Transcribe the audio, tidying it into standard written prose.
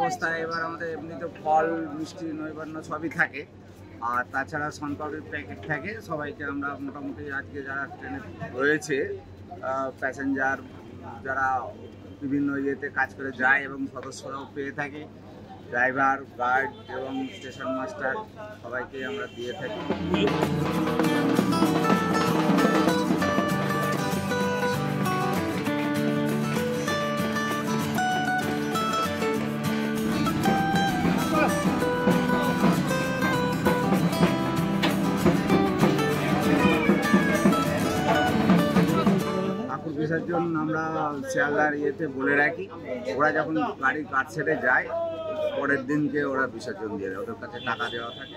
অবস্থায় এবার আমাদের এমনিতে ফল মিষ্টি নৈবেদ্য সবই থাকে, আর তাছাড়া শনপাপড়ির প্যাকেট থাকে। সবাইকে আমরা মোটামুটি আজকে যারা ট্রেনে রয়েছে প্যাসেঞ্জার যারা বিভিন্ন ইয়েতে কাজ করে যায় এবং সদস্যরাও পেয়ে থাকে, ড্রাইভার, গার্ড এবং স্টেশন মাস্টার সবাইকে আমরা দিয়ে থাকি। বিসর্জন আমরা শিয়ালদার ইয়েতে বলে রাখি, ওরা যখন গাড়ি কাঠ সেটে যায় পরের দিনকে ওরা বিসর্জন দিয়ে দেয়, ওদের কাছে টাকা দেওয়া থাকে।